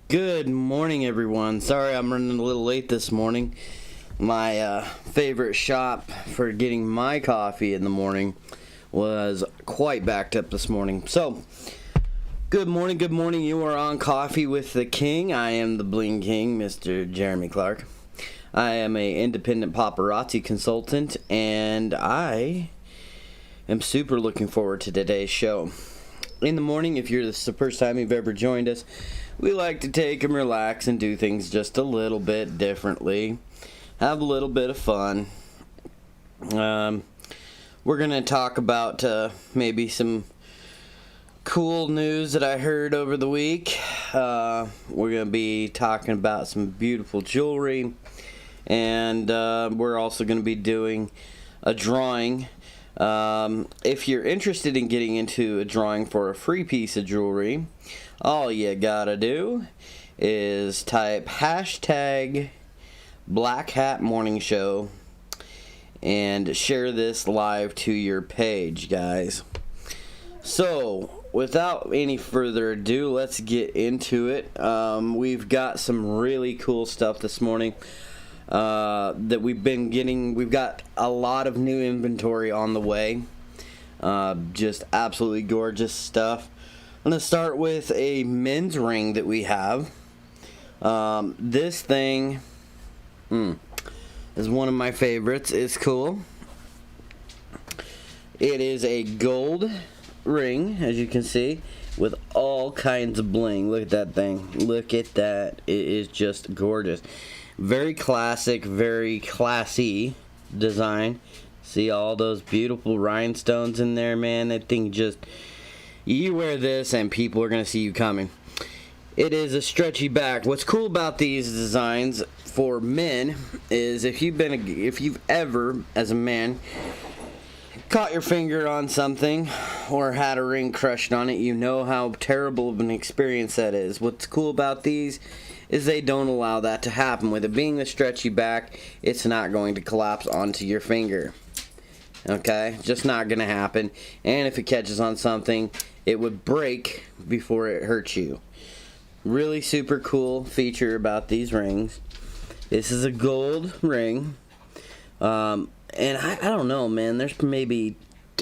Good morning, everyone. Sorry I'm running a little late this morning. My favorite shop for getting my coffee in the morning was quite backed up this morning. So, good morning, good morning. You are on Coffee with the King. I am the Bling King, Mr. Jeremy Clark. I am an independent paparazzi consultant, and I am super looking forward to today's show. In the morning, if this is the first time you've ever joined us, we like to take and relax and do things just a little bit differently. Have a little bit of fun. We're going to talk about maybe some cool news that I heard over the week. We're going to be talking about some beautiful jewelry. And we're also going to be doing a drawing. If you're interested in getting into a drawing for a free piece of jewelry, all you gotta do is type hashtag Black Hat Morning Show and share this live to your page, guys. So, without any further ado, let's get into it. We've got some really cool stuff this morning that we've been getting. We've got a lot of new inventory on the way. Just absolutely gorgeous stuff. I'm going to start with a men's ring that we have. This thing is one of my favorites. It's cool. It is a gold ring, as you can see, with all kinds of bling. Look at that thing. Look at that. It is just gorgeous. Very classic, very classy design. See all those beautiful rhinestones in there, man. That thing just... You wear this and people are going to see you coming. It is a stretchy back. What's cool about these designs for men is if you've ever, as a man, caught your finger on something or had a ring crushed on it, you know how terrible of an experience that is. What's cool about these is they don't allow that to happen. With it being a stretchy back, it's not going to collapse onto your finger. Okay? Just not going to happen. And if it catches on something, it would break before it hurts you. Really super cool feature about these rings. This is a gold ring. And I don't know, man. There's maybe,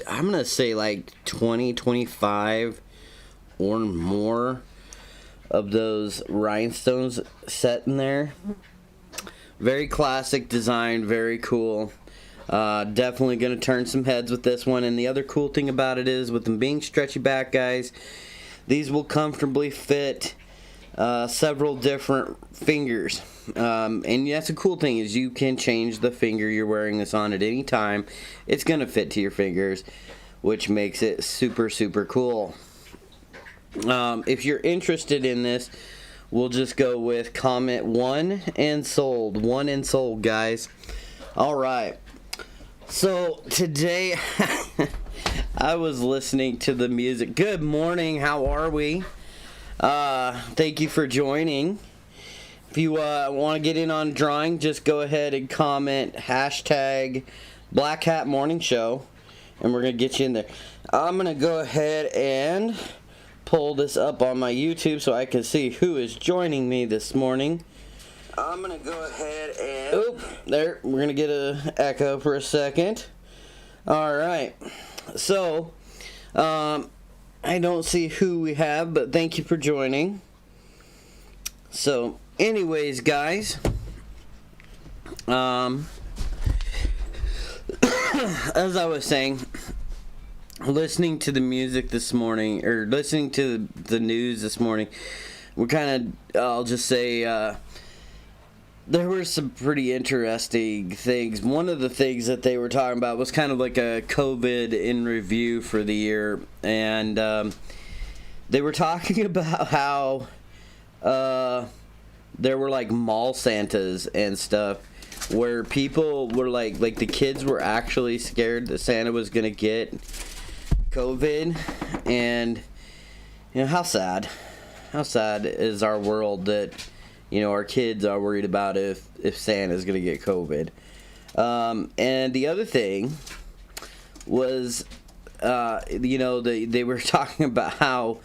I'm going to say like 20, 25 or more of those rhinestones set in there. Very classic design, very cool. Definitely going to turn some heads with this one. And the other cool thing about it is, with them being stretchy back, guys, these will comfortably fit several different fingers. And that's a cool thing, is you can change the finger you're wearing this on at any time. It's going to fit to your fingers, which makes it super, super cool. If you're interested in this, we'll just go with comment 1 and sold. 1 and sold, guys. All right. So today I was listening to the music. Good morning. How are we? Thank you for joining. If you want to get in on drawing, just go ahead and comment hashtag Black Hat Morning Show, and we're going to get you in there. I'm going to go ahead and pull this up on my YouTube so I can see who is joining me this morning. I'm going to go ahead and... Oop, there. We're going to get an echo for a second. All right. So, I don't see who we have, but thank you for joining. So, anyways, guys, as I was saying, listening to the music this morning, or listening to the news this morning, we're kind of, I'll just say, there were some pretty interesting things. One of the things that they were talking about was kind of like a COVID in review for the year. And they were talking about how there were like mall Santas and stuff where people were like the kids were actually scared that Santa was going to get COVID. And, you know, how sad is our world that, our kids are worried about if Santa's going to get COVID. And the other thing was, they were talking about how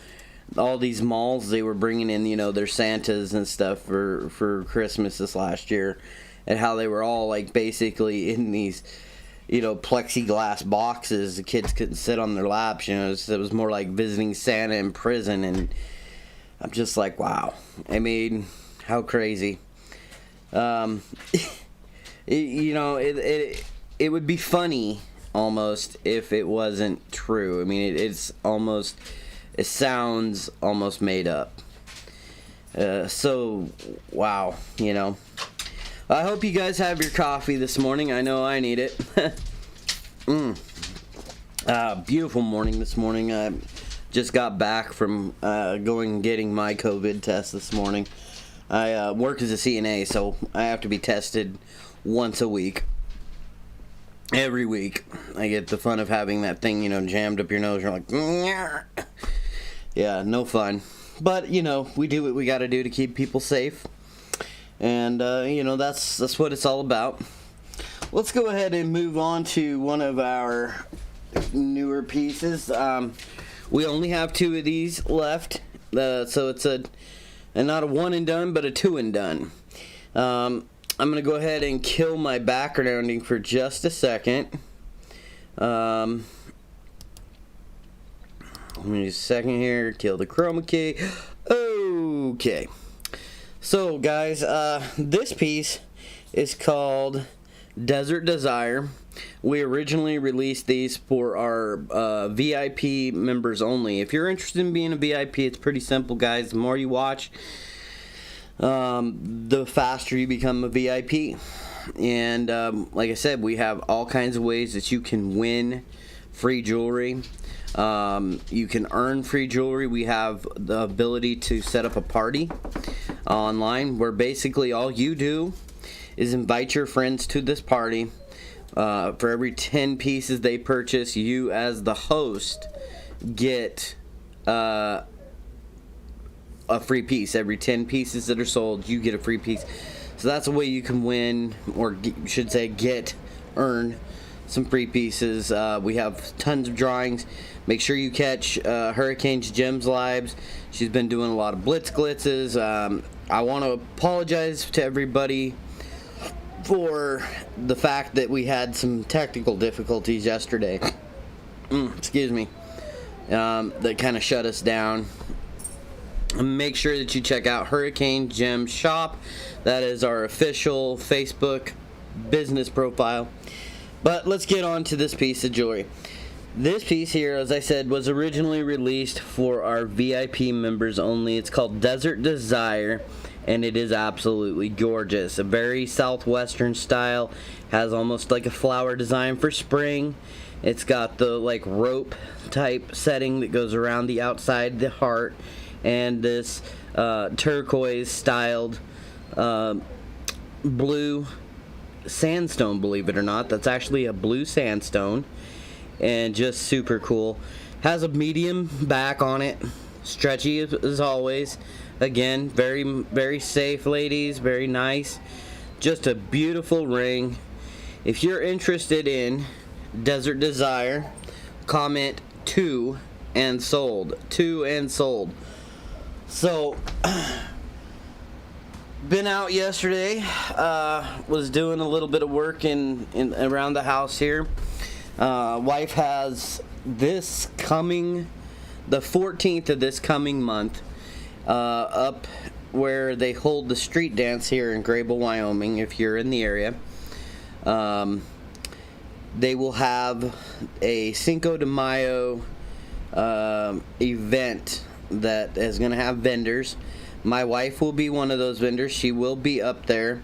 all these malls, they were bringing in, their Santas and stuff for Christmas this last year, and how they were all like basically in these, plexiglass boxes. The kids couldn't sit on their laps. It was more like visiting Santa in prison, and I'm just like, wow. I mean, how crazy. It would be funny almost if it wasn't true. I mean, it sounds almost made up. So, wow, I hope you guys have your coffee this morning. I know I need it. Beautiful morning this morning. I just got back from going and getting my COVID test this morning. I work as a CNA, so I have to be tested once a week. Every week. I get the fun of having that thing, jammed up your nose. You're like, yeah, no fun. But, we do what we got to do to keep people safe. And, that's what it's all about. Let's go ahead and move on to one of our newer pieces. We only have 2 of these left. So it's not a one and done, but a 2 and done. I'm going to go ahead and kill my backgrounding for just a second. Let me just a second here. Kill the chroma key. Okay. So, guys, this piece is called Desert Desire. We originally released these for our VIP members only. If you're interested in being a VIP, it's pretty simple, guys. The more you watch, the faster you become a VIP. And like I said, we have all kinds of ways that you can win free jewelry. You can earn free jewelry. We have the ability to set up a party online where basically all you do is invite your friends to this party. For every 10 pieces they purchase, you as the host get a free piece. Every 10 pieces that are sold, you get a free piece. So that's a way you can win, or should say earn some free pieces. We have tons of drawings. Make sure you catch Hurricane's Gems Lives. She's been doing a lot of blitz glitzes. I want to apologize to everybody for the fact that we had some technical difficulties yesterday. Excuse me. That kind of shut us down. Make sure that you check out Hurricane Gem Shop. That is our official Facebook business profile. But let's get on to this piece of jewelry. This piece here, as I said, was originally released for our VIP members only. It's called Desert Desire, and it is absolutely gorgeous. A very southwestern style. Has almost like a flower design for spring. It's got the like rope type setting that goes around the outside the heart, and this turquoise styled blue sandstone, believe it or not. That's actually a blue sandstone, and just super cool. Has a medium back on it, stretchy as always. Again, very, very safe, ladies, very nice. Just a beautiful ring. If you're interested in Desert Desire, comment 2 and sold. 2 and sold. So, been out yesterday, was doing a little bit of work in around the house here. Wife has the 14th of this coming month, up where they hold the street dance here in Grable, Wyoming, if you're in the area. They will have a Cinco de Mayo event that is going to have vendors. My wife will be one of those vendors. She will be up there.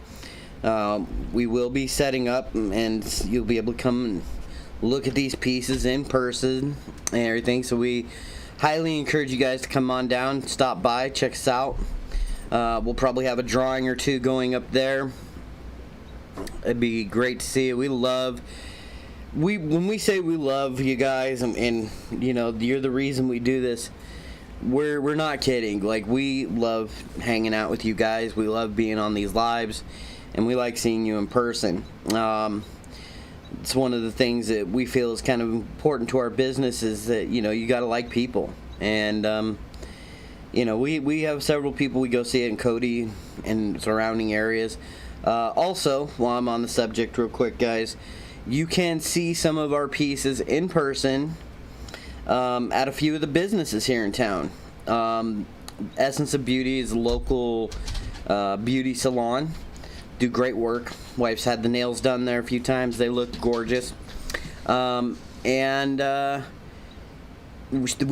We will be setting up, and you'll be able to come and look at these pieces in person and everything. So we highly encourage you guys to come on down, stop by, check us out. We'll probably have a drawing or two going up there. It'd be great to see it. When we say we love you guys, and you know, you're the reason we do this. we're not kidding. Like, we love hanging out with you guys. We love being on these lives, and we like seeing you in person. It's one of the things that we feel is kind of important to our business, is that, you know, you got to like people. And you know, we have several people we go see it in Cody and surrounding areas. Also, while I'm on the subject real quick, guys, you can see some of our pieces in person at a few of the businesses here in town. Essence of Beauty is a local beauty salon. Do great work. Wife's had the nails done there a few times. They look gorgeous. We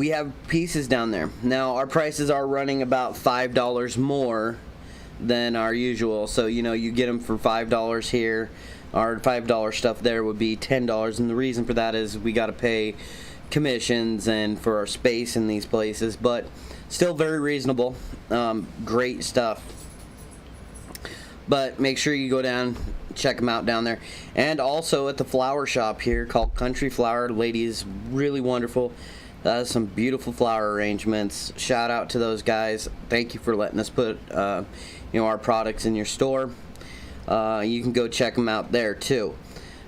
have pieces down there. Now, our prices are running about $5 more than our usual. So, you know, you get them for $5 here. Our $5 stuff there would be $10. And the reason for that is we got to pay commissions and for our space in these places. But still very reasonable. Great stuff. But make sure you go down, check them out down there. And also at the flower shop here called Country Flower. The lady is really wonderful. Some beautiful flower arrangements. Shout out to those guys. Thank you for letting us put our products in your store. You can go check them out there too.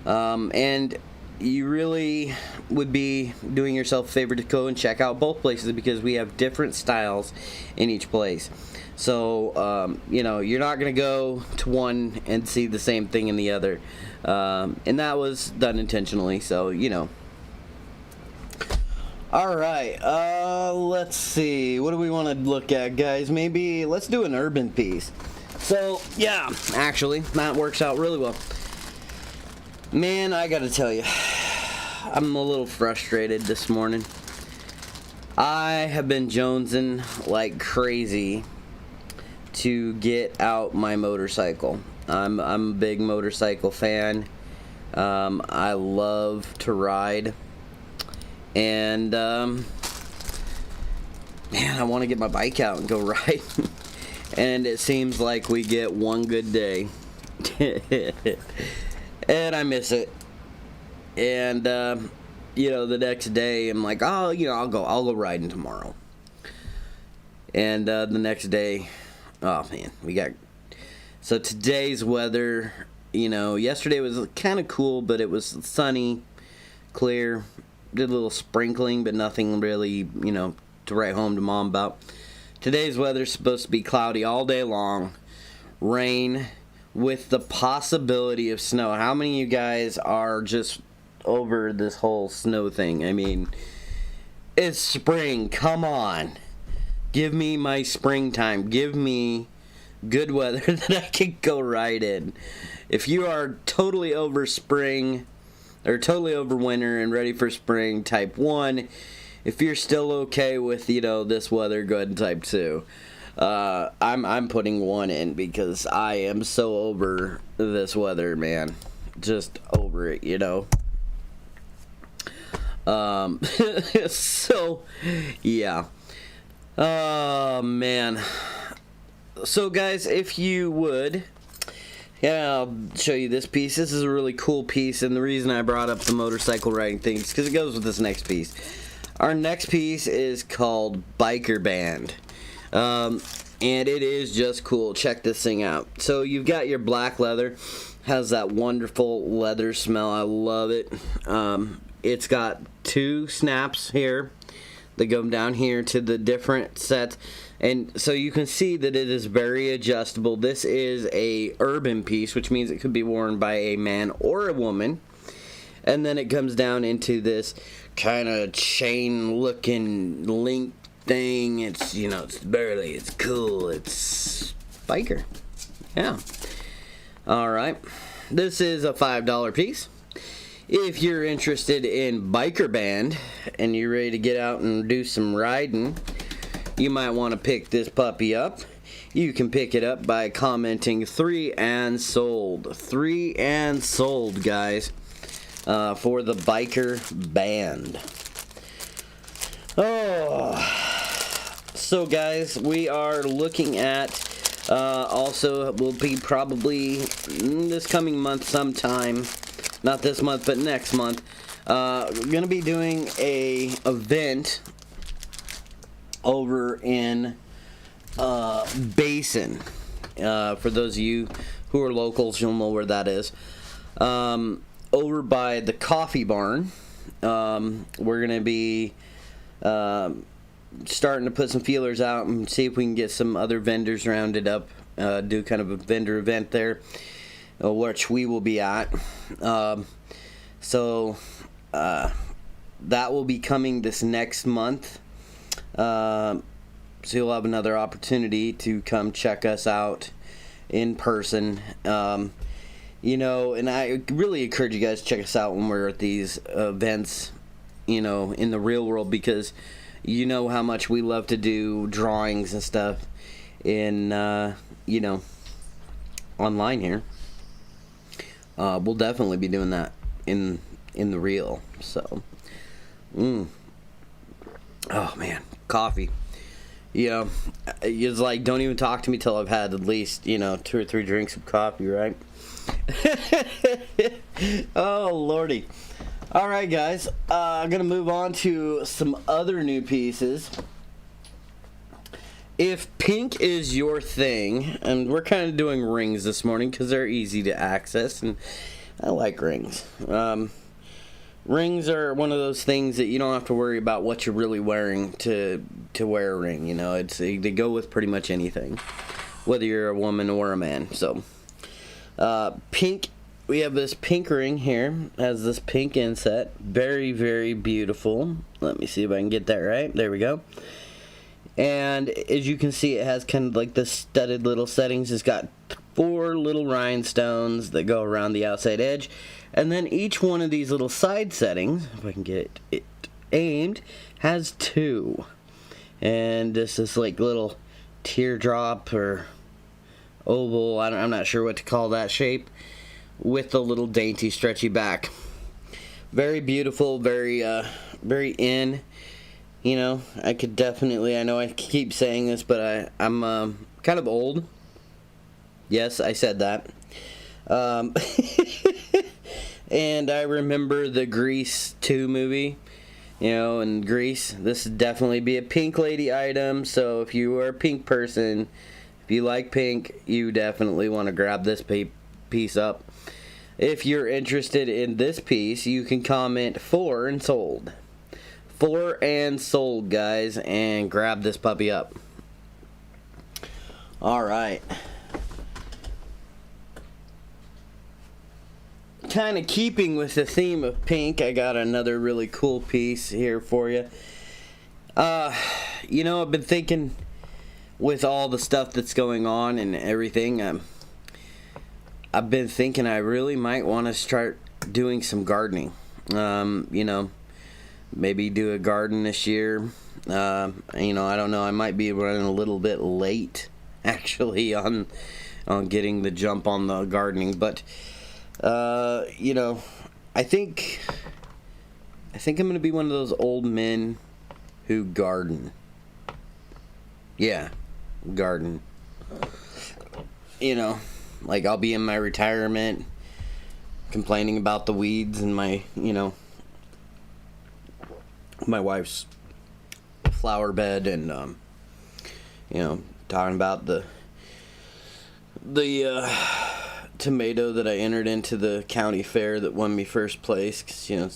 And you really would be doing yourself a favor to go and check out both places, because we have different styles in each place. So, you're not going to go to one and see the same thing in the other. And that was done intentionally, so, you know. Alright, let's see. What do we want to look at, guys? Maybe let's do an urban piece. So, yeah, actually, that works out really well. Man, I got to tell you, I'm a little frustrated this morning. I have been jonesing like crazy to get out my motorcycle. I'm a big motorcycle fan. I love to ride, and man, I want to get my bike out and go ride. And it seems like we get one good day, and I miss it. And the next day I'm like, oh, I'll go riding tomorrow. And the next day, oh man, so today's weather, yesterday was kind of cool, but it was sunny, clear, did a little sprinkling, but nothing really, to write home to mom about. Today's weather's supposed to be cloudy all day long, rain, with the possibility of snow. How many of you guys are just over this whole snow thing? I mean, it's spring, come on. Give me my springtime. Give me good weather that I can go ride in. If you are totally over spring, or totally over winter and ready for spring, type 1. If you're still okay with, this weather, go ahead and type 2. I'm putting 1 in because I am so over this weather, man. Just over it, So, yeah. Oh, man. So, guys, if you would, I'll show you this piece. This is a really cool piece, and the reason I brought up the motorcycle riding thing is because it goes with this next piece. Our next piece is called Biker Band, and it is just cool. Check this thing out. So you've got your black leather, has that wonderful leather smell. I love it. It's got 2 snaps here that go down here to the different sets, and so you can see that it is very adjustable. This is a urban piece, which means it could be worn by a man or a woman. And then it comes down into this kind of chain looking link thing. It's, it's burly, it's cool, it's biker. Yeah. Alright. This is a $5 piece. If you're interested in Biker Band and you're ready to get out and do some riding, you might want to pick this puppy up. You can pick it up by commenting 3 and sold. 3 and sold, guys. For the Biker Band. Oh, so guys, we are looking at also, will be probably this coming month sometime, not this month but next month, gonna be doing a event over in Basin. For those of you who are locals, you'll know where that is. Over by the Coffee Barn. We're going to be starting to put some feelers out and see if we can get some other vendors rounded up, do kind of a vendor event there, which we will be at. So that will be coming this next month. So you'll have another opportunity to come check us out in person. You know, and I really encourage you guys to check us out when we're at these events, you know, in the real world, because you know how much we love to do drawings and stuff in, you know, online here. We'll definitely be doing that in the real. So, oh man, coffee. You know, it's like, don't even talk to me till I've had at least, you know, 2 or 3 drinks of coffee, right? Oh lordy. All right, guys, I'm gonna move on to some other new pieces. If pink is your thing, and we're kind of doing rings this morning because they're easy to access, and I like rings. Rings are one of those things that you don't have to worry about what you're really wearing to wear a ring. You know, they go with pretty much anything, whether you're a woman or a man. So pink, we have this pink ring here, has this pink inset, very, very beautiful. Let me see if I can get that right. There we go. And as you can see, it has kind of like the studded little settings. It's got 4 little rhinestones that go around the outside edge, and then each one of these little side settings, if I can get it aimed, has 2. And this like little teardrop or oval, I'm not sure what to call that shape, with the little dainty stretchy back. Very beautiful, very very in. You know, I could definitely, I know I keep saying this, but I'm kind of old. Yes, I said that. And I remember the Grease 2 movie. You know, in Grease, this would definitely be a pink lady item. So if you are a pink person, if you like pink, you definitely want to grab this piece up. If you're interested in this piece, you can comment "for" and "sold." "For" and "sold," guys, and grab this puppy up. All right. Kind of keeping with the theme of pink, I got another really cool piece here for you. You know, I've been thinking with all the stuff that's going on and everything, I've been thinking I really might want to start doing some gardening. You know, maybe do a garden this year. You know, I don't know. I might be running a little bit late, actually, on getting the jump on the gardening. But, you know, I think I'm going to be one of those old men who garden. Yeah, garden. You know, like I'll be in my retirement complaining about the weeds in my, you know, my wife's flower bed, and you know, talking about the tomato that I entered into the county fair that won me first place, because, you know,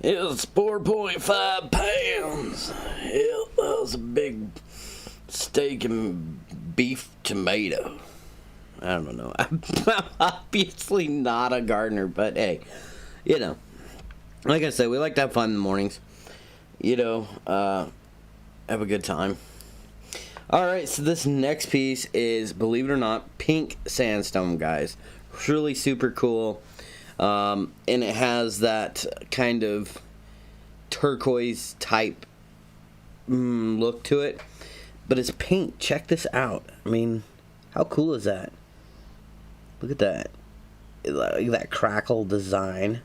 it was 4.5 pounds. It was a big steak and beef tomato. I don't know. I'm obviously not a gardener, but hey, you know, like I said, we like to have fun in the mornings. You know, have a good time. Alright, so this next piece is, believe it or not, pink sandstone, guys. Really super cool. And it has that kind of turquoise type look to it. But it's pink. Check this out. I mean, how cool is that? Look at that. Look at that crackle design.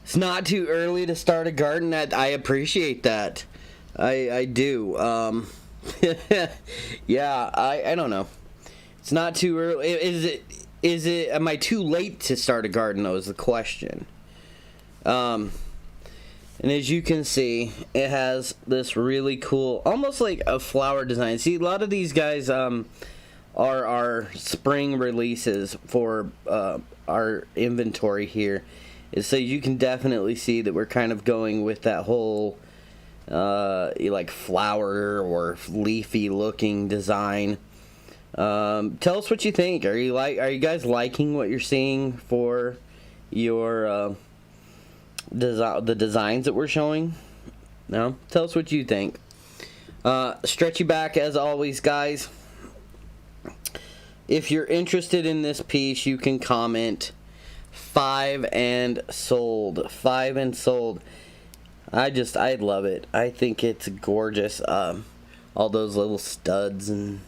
It's not too early to start a garden. I appreciate that. I do. Yeah, I don't know. It's not too early. Is it? Am I too late to start a garden, though, is the question. And as you can see, it has this really cool, almost like a flower design. See, a lot of these guys are our spring releases for our inventory here. So you can definitely see that we're kind of going with that whole like flower or leafy looking design. Tell us what you think. Are you guys liking what you're seeing for your the designs that we're showing? No? Tell us what you think. Stretchy back as always, guys. If you're interested in this piece, you can comment 5 and sold. 5 and sold. I love it. I think it's gorgeous. All those little studs and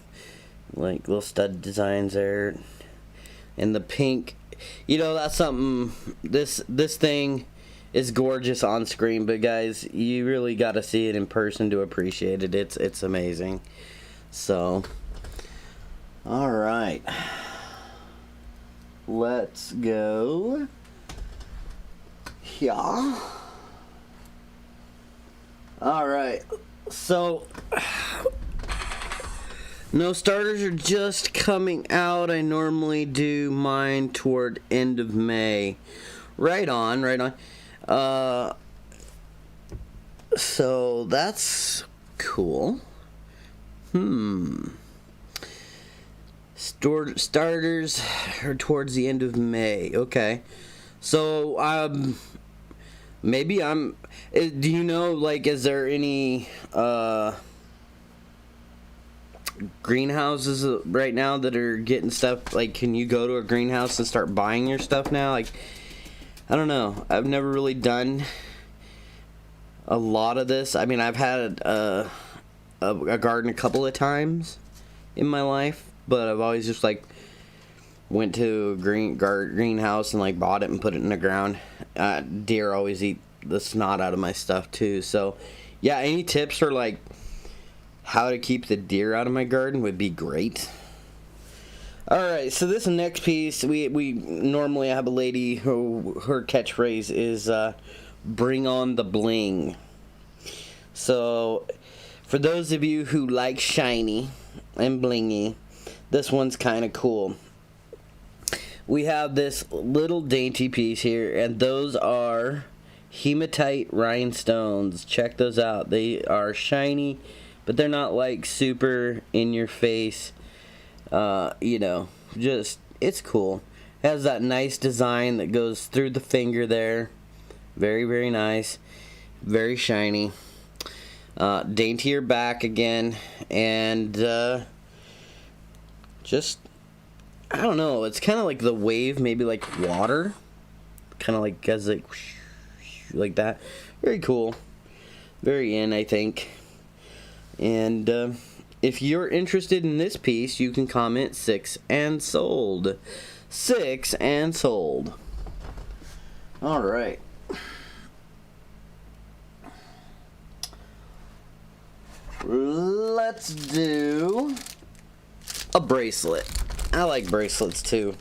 like little stud designs there, and the pink. You know, that's something. This thing is gorgeous on screen, but guys, you really got to see it in person to appreciate it. It's amazing. So, all right, let's go. Yeah. All right, so no starters are just coming out. I normally do mine toward end of May. Right on, right on. So that's cool. Starters are towards the end of May. Okay. So, maybe do you know, like, is there any, greenhouses right now that are getting stuff? Like, can you go to a greenhouse and start buying your stuff now? Like, I don't know. I've never really done a lot of this. I mean, I've had a garden a couple of times in my life, but I've always just like went to a greenhouse and like bought it and put it in the ground. Deer always eat the snot out of my stuff too. So, yeah, any tips for like how to keep the deer out of my garden would be great. Alright, so this next piece, we normally have a lady who her catchphrase is bring on the bling. So, for those of you who like shiny and blingy, this one's kind of cool. We have this little dainty piece here, and those are hematite rhinestones. Check those out. They are shiny, but they're not like super in your face. You know, just, it's cool. It has that nice design that goes through the finger there. Very, very nice. Very shiny. Daintier back again. And, just, I don't know. It's kind of like the wave, maybe like water. Kind of like, as like that. Very cool. Very in, I think. And, if you're interested in this piece, you can comment 6 and sold. 6 and sold. Alright. Let's do a bracelet. I like bracelets too.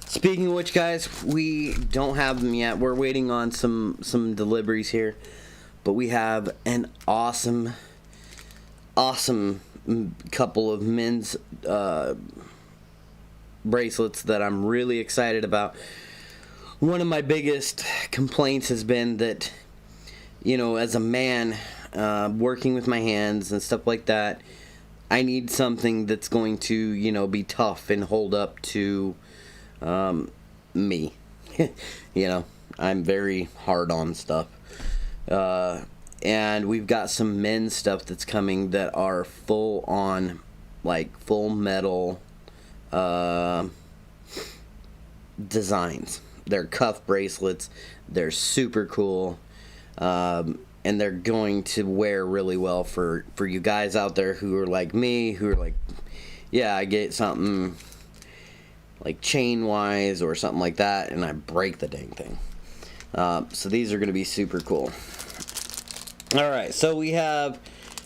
Speaking of which, guys, we don't have them yet. We're waiting on some deliveries here. But we have an awesome couple of men's bracelets that I'm really excited about. One of my biggest complaints has been that, you know, as a man, working with my hands and stuff like that, I need something that's going to, you know, be tough and hold up to me. You know, I'm very hard on stuff. And we've got some men's stuff that's coming that are full on, like, full metal designs. They're cuff bracelets. They're super cool. And they're going to wear really well for you guys out there who are like me, who are like, yeah, I get something like chain-wise or something like that, and I break the dang thing. So these are going to be super cool. Alright, so we have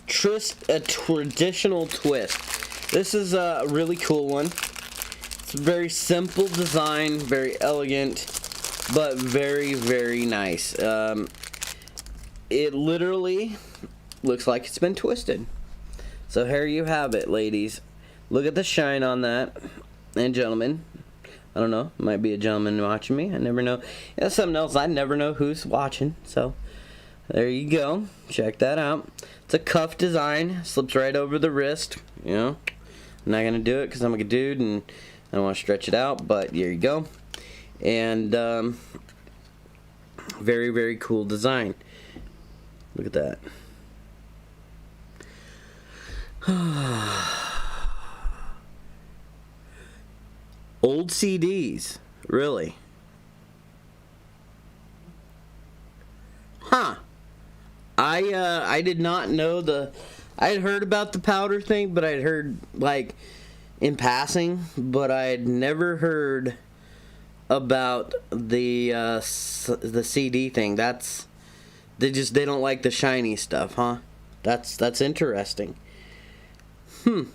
a traditional twist. This is a really cool one. It's a very simple design, very elegant, but very, very nice. it literally looks like it's been twisted. So here you have it, ladies. Look at the shine on that. And gentlemen, I don't know, might be a gentleman watching me, I never know. Yeah, something else, I never know who's watching. So there you go, check that out. It's a cuff design, slips right over the wrist, you know. I'm not gonna do it because I'm a good dude and I don't want to stretch it out, but here you go. And very, very cool design. Look at that. Old CDs, really? Huh. I did not know I had heard about the powder thing, but I'd heard like in passing, but I had never heard about the CD thing. They don't like the shiny stuff, huh? That's interesting. Who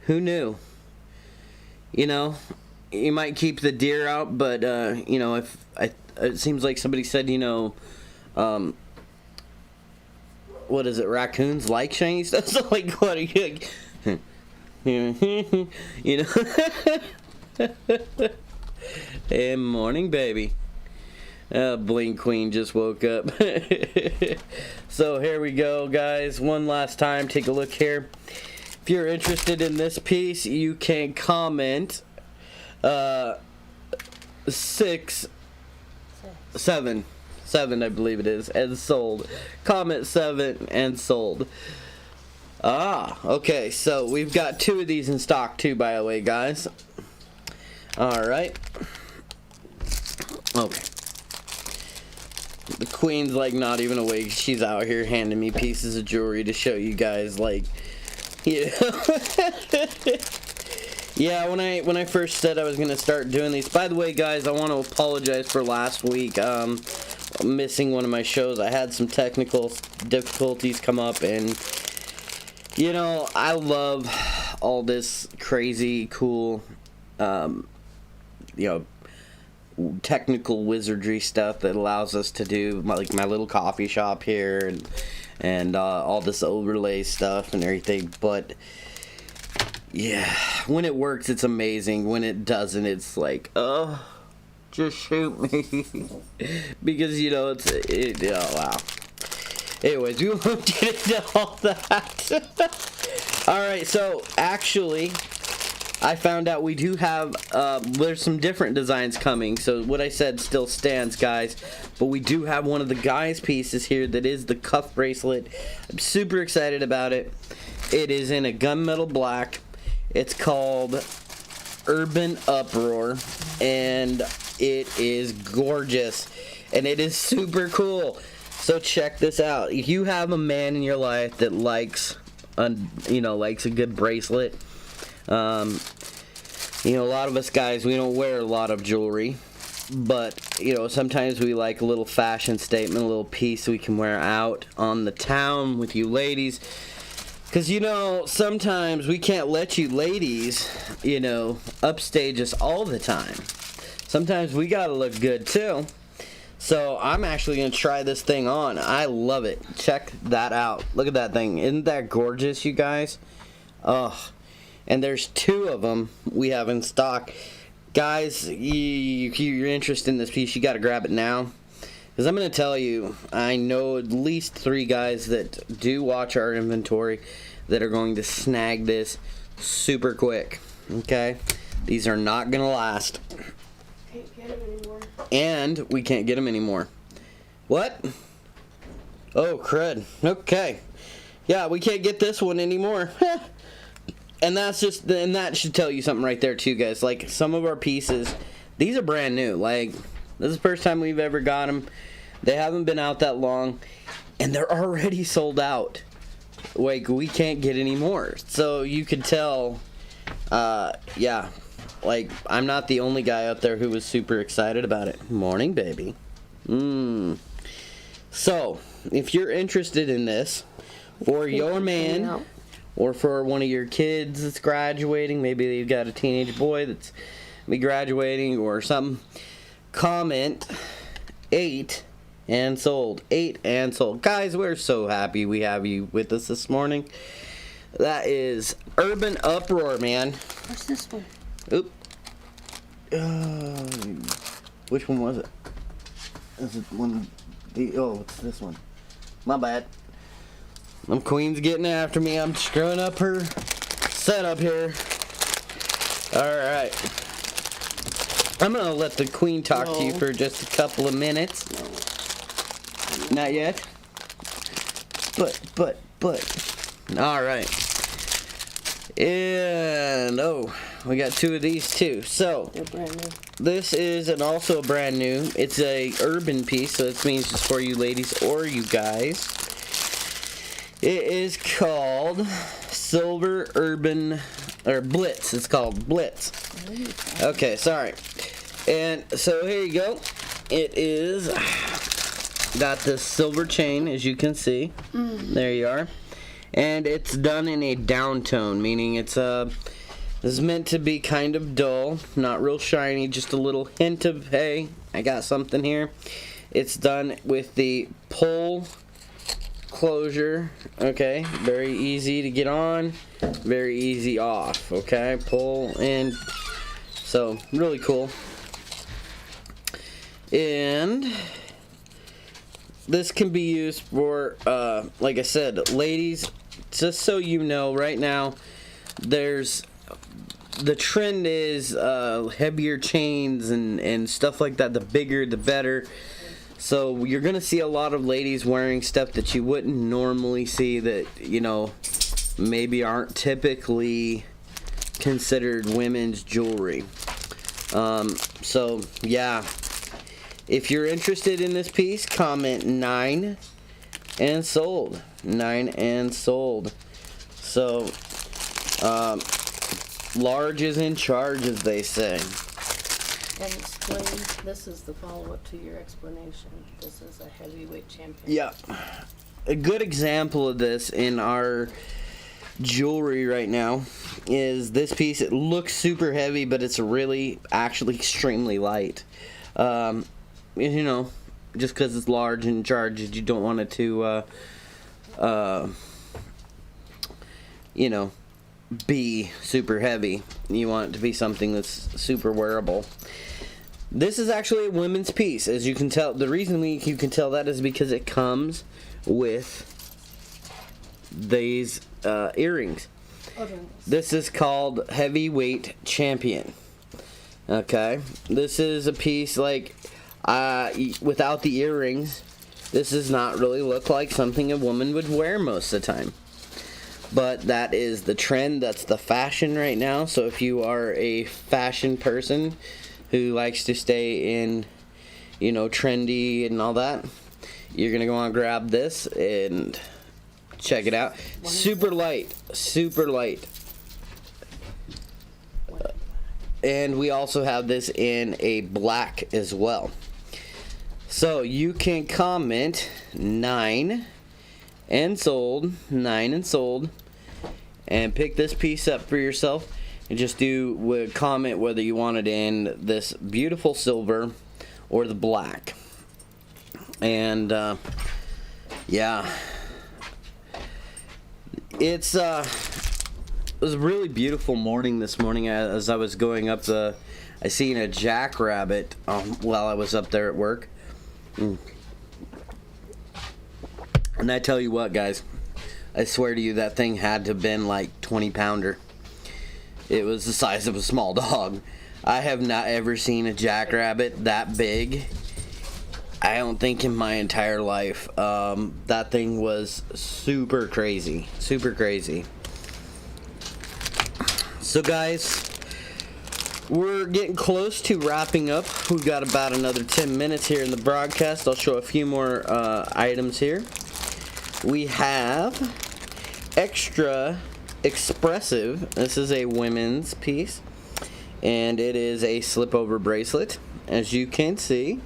knew? You know, you might keep the deer out, but you know, it seems like somebody said, you know, what is it? Raccoons like shiny stuff. So like, what are you? You know. Hey, morning, baby. Bling Queen just woke up. So here we go, guys. One last time, take a look here. If you're interested in this piece, you can comment 7, I believe it is, and sold. Comment 7 and sold. Okay, so we've got 2 of these in stock too, by the way, guys. Alright. Okay. The Queen's like not even awake. She's out here handing me pieces of jewelry to show you guys, like, you know. Yeah, when I first said I was gonna start doing these. By the way, guys, I want to apologize for last week. Missing one of my shows. I had some technical difficulties come up, and you know, I love all this crazy, cool, you know, technical wizardry stuff that allows us to do like my little coffee shop here and all this overlay stuff and everything. But yeah, when it works, it's amazing. When it doesn't, it's like, oh, just shoot me. Because, you know, oh, wow. Anyways, we won't get into all that. Alright, so actually, I found out we do have, there's some different designs coming. So what I said still stands, guys. But we do have one of the guys' pieces here that is the cuff bracelet. I'm super excited about it. It is in a gunmetal black. It's called Urban Uproar, and it is gorgeous, and it is super cool. So check this out. If you have a man in your life that likes, likes a good bracelet, you know, a lot of us guys, we don't wear a lot of jewelry, but you know, sometimes we like a little fashion statement, a little piece we can wear out on the town with you ladies. Because, you know, sometimes we can't let you ladies, you know, upstage us all the time. Sometimes we gotta look good, too. So, I'm actually gonna try this thing on. I love it. Check that out. Look at that thing. Isn't that gorgeous, you guys? Ugh. And there's 2 of them we have in stock. Guys, you're interested in this piece, you gotta grab it now. Because I'm going to tell you, I know at least 3 guys that do watch our inventory that are going to snag this super quick. Okay? These are not going to last. Can't get them anymore. And we can't get them anymore. What? Oh, crud. Okay. Yeah, we can't get this one anymore. And that should tell you something right there too, guys. Like, some of our pieces, these are brand new. Like, this is the first time we've ever got them. They haven't been out that long, and they're already sold out. Like, we can't get any more. So you could tell, yeah, like, I'm not the only guy out there who was super excited about it. Morning, baby. So, if you're interested in this, for your man, or for one of your kids that's graduating, maybe you've got a teenage boy that's be graduating or something, comment 8 and sold. 8 and sold. Guys, we're so happy we have you with us this morning. That is Urban Uproar, man. What's this one? Oop. Which one was it? Is it one? Oh, it's this one. My bad. Queen's getting after me. I'm screwing up her setup here. Alright. I'm going to let the Queen talk to you for just a couple of minutes. No. Not yet? But. Alright. And, we got 2 of these too. So, They're brand new. this is also brand new. It's a urban piece, so this means it's for you ladies or you guys. It is called Silver Urban, or Blitz. It's called Blitz. Okay, sorry. And so here you go. It is got this silver chain, as you can see. There you are. And it's done in a downtone, meaning it's this is meant to be kind of dull, not real shiny, just a little hint of, hey, I got something here. It's done with the pull closure, okay? Very easy to get on, very easy off, okay? Pull and so really cool. And this can be used for, like I said, ladies. Just so you know, right now, the trend is heavier chains and stuff like that. The bigger, the better. So you're going to see a lot of ladies wearing stuff that you wouldn't normally see that, maybe aren't typically considered women's jewelry. So, yeah. If you're interested in this piece, comment 9 and sold. 9 and sold. So, large is in charge, as they say. And explain, this is the follow-up to your explanation. This is a heavyweight champion. Yeah. A good example of this in our jewelry right now is this piece. It looks super heavy, but it's really actually extremely light. Just because it's large and charged, you don't want it to be super heavy. You want it to be something that's super wearable. This is actually a women's piece, as you can tell. The reason you can tell that is because it comes with these earrings. This is called Heavyweight Champion. Okay, this is a piece like without the earrings. This does not really look like something a woman would wear most of the time. But that is the trend. That's the fashion right now. So if you are a fashion person who likes to stay in, trendy and all that, you're going to go on and grab this and check it out. Super light. Super light. And we also have this in a black as well. So you can comment 9 and sold, 9 and sold, and pick this piece up for yourself. And just comment whether you want it in this beautiful silver or the black. And yeah, it was a really beautiful morning this morning. As I was going up I seen a jackrabbit while I was up there at work. And I tell you what, guys, I swear to you, that thing had to have been like 20-pounder. It was the size of a small dog. I have not ever seen a jackrabbit that big. I don't think in my entire life. That thing was super crazy. Super crazy. So guys, we're getting close to wrapping up. We've got about another 10 minutes here in the broadcast. I'll show a few more items here. We have Extra Expressive. This is a women's piece, and it is a slip-over bracelet. As you can see,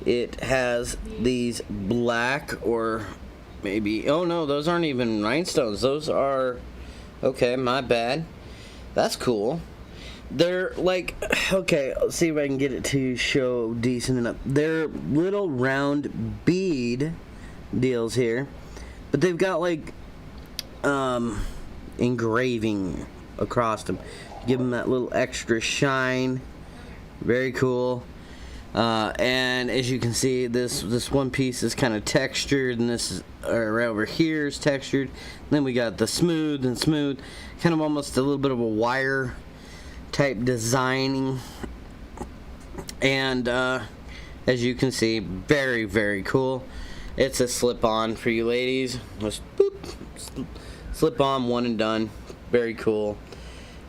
it has these black, or maybe, oh no, those aren't even rhinestones. Those are, okay, my bad. That's cool. They're like, okay, let's see if I can get it to show decent enough. They're little round bead deals here, but they've got like engraving across them. Give them that little extra shine. Very cool. And as you can see, this one piece is kind of textured, and this is, right over here is textured. Then we got the smooth and smooth, kind of almost a little bit of a wire type designing. And as you can see, very, very cool. It's a slip-on for you ladies. Just boop, slip on, one and done. Very cool.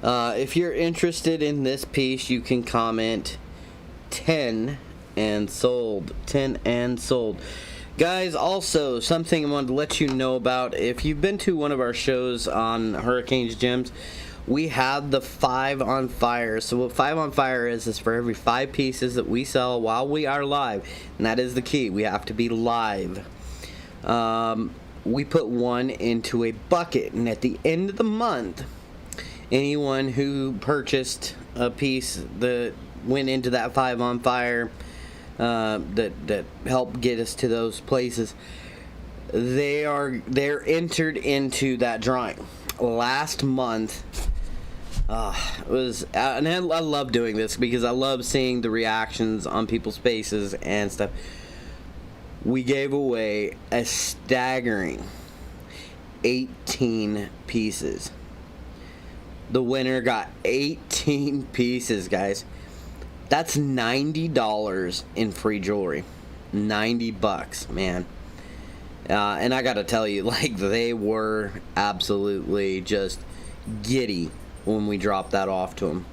If you're interested in this piece, you can comment 10 and sold. 10 and sold. Guys, also, something I wanted to let you know about. If you've been to one of our shows on Hurricanes Gems, we have the 5 on fire. So what 5 on fire is for every 5 pieces that we sell while we are live. And that is the key. We have to be live. We put one into a bucket. And at the end of the month, anyone who purchased a piece that went into that 5 on fire, that helped get us to those places, they're entered into that drawing. Last month, it was, and I love doing this because I love seeing the reactions on people's faces and stuff. We gave away a staggering 18 pieces. The winner got 18 pieces, guys. That's $90 in free jewelry. $90, man. And I gotta tell you, like, they were absolutely just giddy when we dropped that off to them.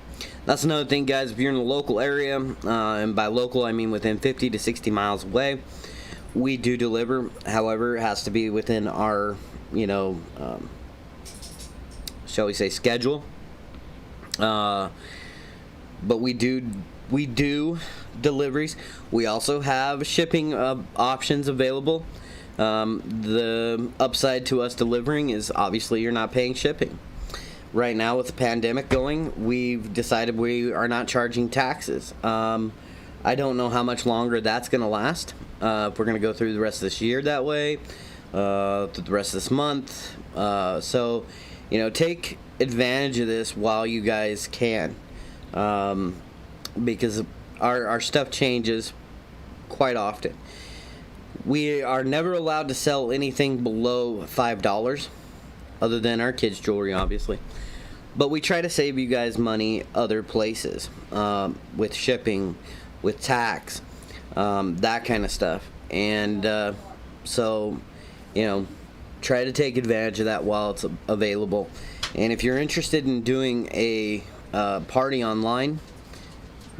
That's another thing, guys. If you're in the local area, and by local I mean within 50 to 60 miles away, we do deliver. However, it has to be within our, shall we say, schedule. But we do deliveries. We also have shipping options available. The upside to us delivering is obviously you're not paying shipping. Right now, with the pandemic going, we've decided we are not charging taxes. I don't know how much longer that's going to last. If we're going to go through the rest of this year that way, through the rest of this month. So, take advantage of this while you guys can. Because our stuff changes quite often. We are never allowed to sell anything below $5, other than our kids' jewelry, obviously. But we try to save you guys money other places, with shipping, with tax, that kind of stuff. And so, try to take advantage of that while it's available. And if you're interested in doing a party online,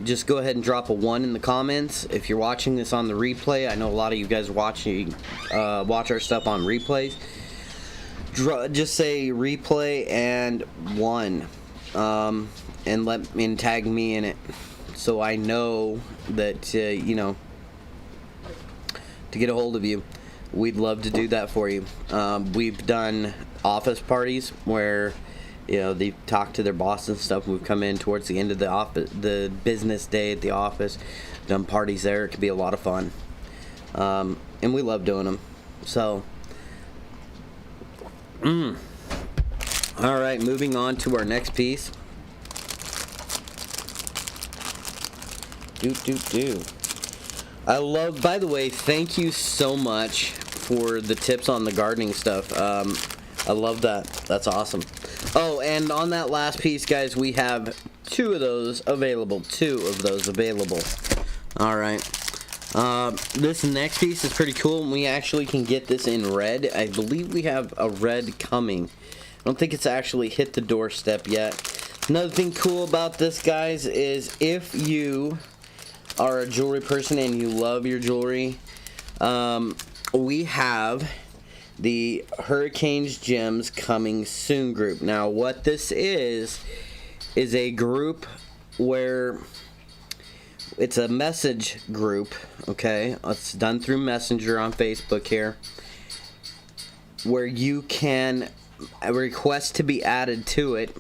just go ahead and drop a 1 in the comments. If you're watching this on the replay, I know a lot of you guys watch our stuff on replays. Just say replay and 1, and tag me in it, so I know that to get a hold of you. We'd love to do that for you. We've done office parties where they talk to their boss and stuff. We've come in towards the end of the business day at the office, done parties there. It can be a lot of fun, and we love doing them. So, all right, moving on to our next piece. I love. By the way, thank you so much for the tips on the gardening stuff. I love that. That's awesome. Oh, and on that last piece, guys, we have 2 of those available. All right. This next piece is pretty cool. We actually can get this in red. I believe we have a red coming. I don't think it's actually hit the doorstep yet. Another thing cool about this, guys, is if you are a jewelry person and you love your jewelry, we have the Hurricanes Gems Coming Soon group. Now, what this is a group where it's a message group, okay? It's done through Messenger on Facebook here, where you can request to be added to it,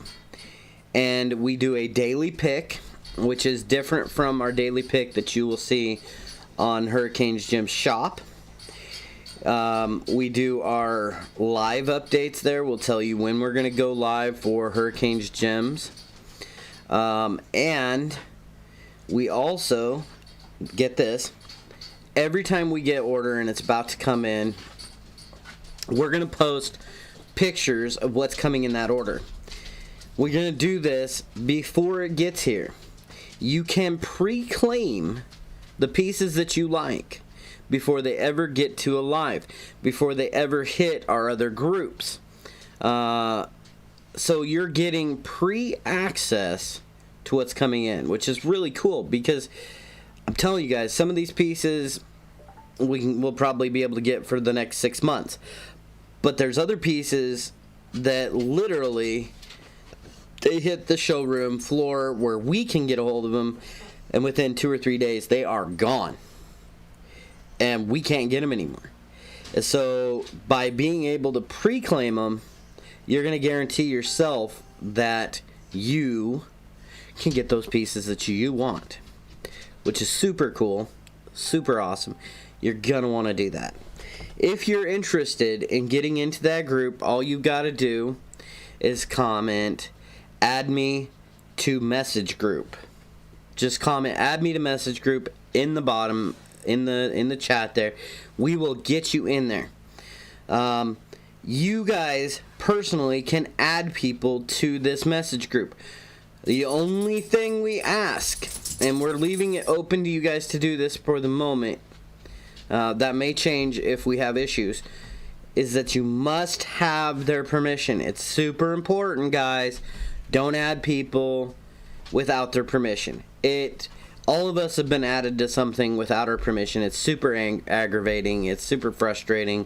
and we do a daily pick, which is different from our daily pick that you will see on Hurricanes Gym shop. We do our live updates there. We'll tell you when we're going to go live for Hurricanes Gyms. And we also, get this, every time we get order and it's about to come in, we're going to post pictures of what's coming in that order. We're going to do this before it gets here. You can pre-claim the pieces that you like before they ever get to a live, before they ever hit our other groups. So you're getting pre-access to what's coming in, which is really cool, because I'm telling you guys, some of these pieces we'll probably be able to get for the next 6 months. But there's other pieces that literally, they hit the showroom floor where we can get a hold of them, and within 2 or 3 days, they are gone. And we can't get them anymore. And so, by being able to pre-claim them, you're going to guarantee yourself that you can get those pieces that you want, which is super cool, super awesome. You're going to want to do that. If you're interested in getting into that group, all you got to do is comment, add me to message group. Just comment, add me to message group in the bottom, in the chat there. We will get you in there. You guys personally can add people to this message group. The only thing we ask, and we're leaving it open to you guys to do this for the moment, that may change if we have issues, is that you must have their permission. It's super important, guys. Don't add people without their permission. All of us have been added to something without our permission. It's super aggravating. It's super frustrating.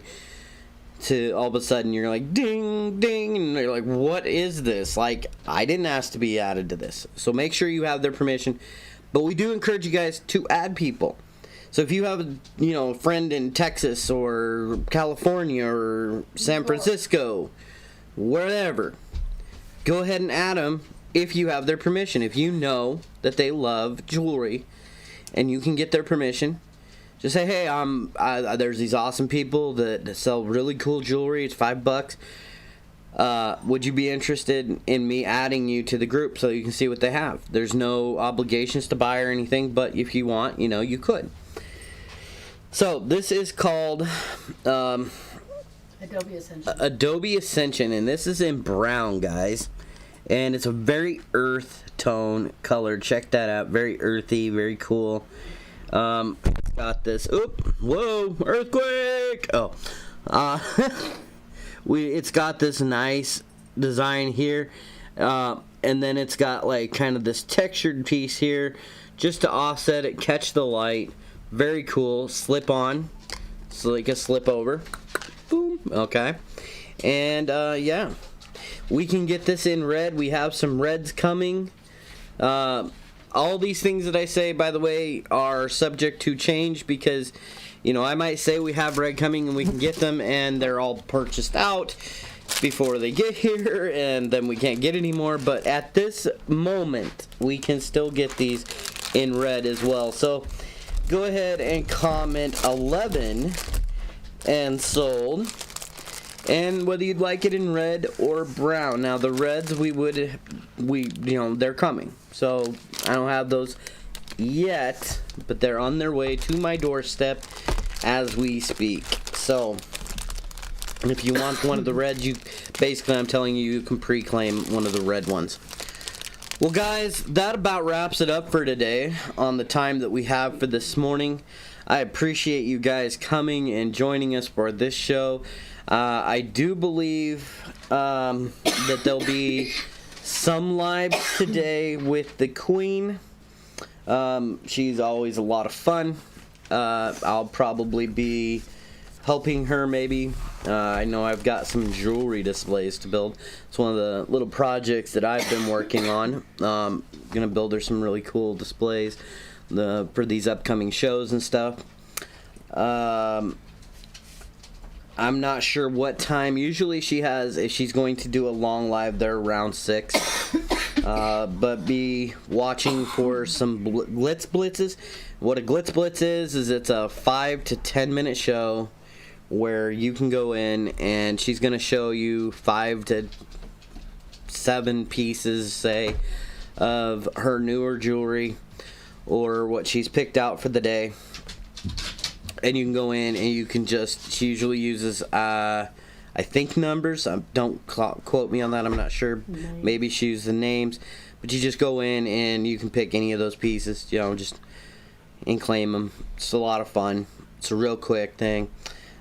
To all of a sudden you're like, ding, ding, and you're like, what is this? Like, I didn't ask to be added to this. So make sure you have their permission. But we do encourage you guys to add people. So if you have a friend in Texas or California or San Francisco, wherever, go ahead and add them if you have their permission. If you know that they love jewelry and you can get their permission, just say, hey, there's these awesome people that sell really cool jewelry. It's $5. Would you be interested in me adding you to the group so you can see what they have? There's no obligations to buy or anything, but if you want, you could. So this is called Adobe Ascension. Adobe Ascension, and this is in brown, guys. And it's a very earth tone color. Check that out. Very earthy, very cool. It's got this. Whoa! Earthquake! Oh, it's got this nice design here, and then it's got like kind of this textured piece here, just to offset it, catch the light. Very cool. Slip on, so like a slip over. Boom. Okay, and yeah. We can get this in red. We have some reds coming. All these things that I say, by the way, are subject to change because, I might say we have red coming and we can get them and they're all purchased out before they get here and then we can't get any more. But at this moment, we can still get these in red as well. So go ahead and comment 11 and sold. And whether you'd like it in red or brown. Now the reds they're coming. So I don't have those yet, but they're on their way to my doorstep as we speak. So if you want one of the reds, I'm telling you can pre-claim one of the red ones. Well guys, that about wraps it up for today on the time that we have for this morning. I appreciate you guys coming and joining us for this show. I do believe that there'll be some lives today with the Queen. She's always a lot of fun. I'll probably be helping her maybe. I know I've got some jewelry displays to build. It's one of the little projects that I've been working on. Gonna build her some really cool displays for these upcoming shows and stuff. I'm not sure what time. Usually if she's going to do a long live there around 6. but be watching for some glitz blitzes. What a glitz blitz is it's a 5 to 10 minute show where you can go in and she's going to show you 5 to 7 pieces, say, of her newer jewelry or what she's picked out for the day. And you can go in and you can she usually uses, I think, numbers. Don't quote me on that. I'm not sure. Nice. Maybe she uses the names. But you just go in and you can pick any of those pieces, and claim them. It's a lot of fun. It's a real quick thing.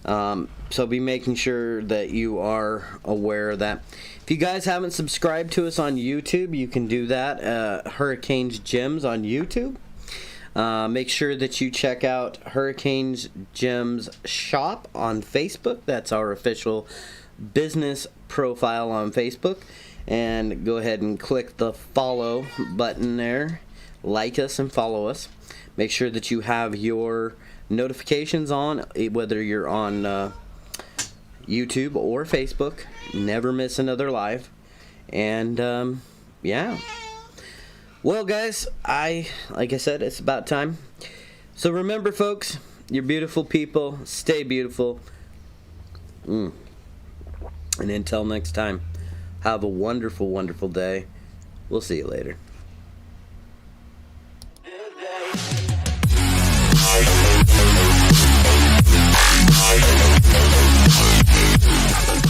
So be making sure that you are aware of that. If you guys haven't subscribed to us on YouTube, you can do that. Hurricanes Gems on YouTube. Make sure that you check out Hurricanes Gems Shop on Facebook. That's our official business profile on Facebook. And go ahead and click the follow button there. Like us and follow us. Make sure that you have your notifications on, whether you're on YouTube or Facebook. Never miss another live. And yeah. Well, guys, like I said, it's about time. So remember, folks, you're beautiful people. Stay beautiful. And until next time, have a wonderful, wonderful day. We'll see you later. Good day.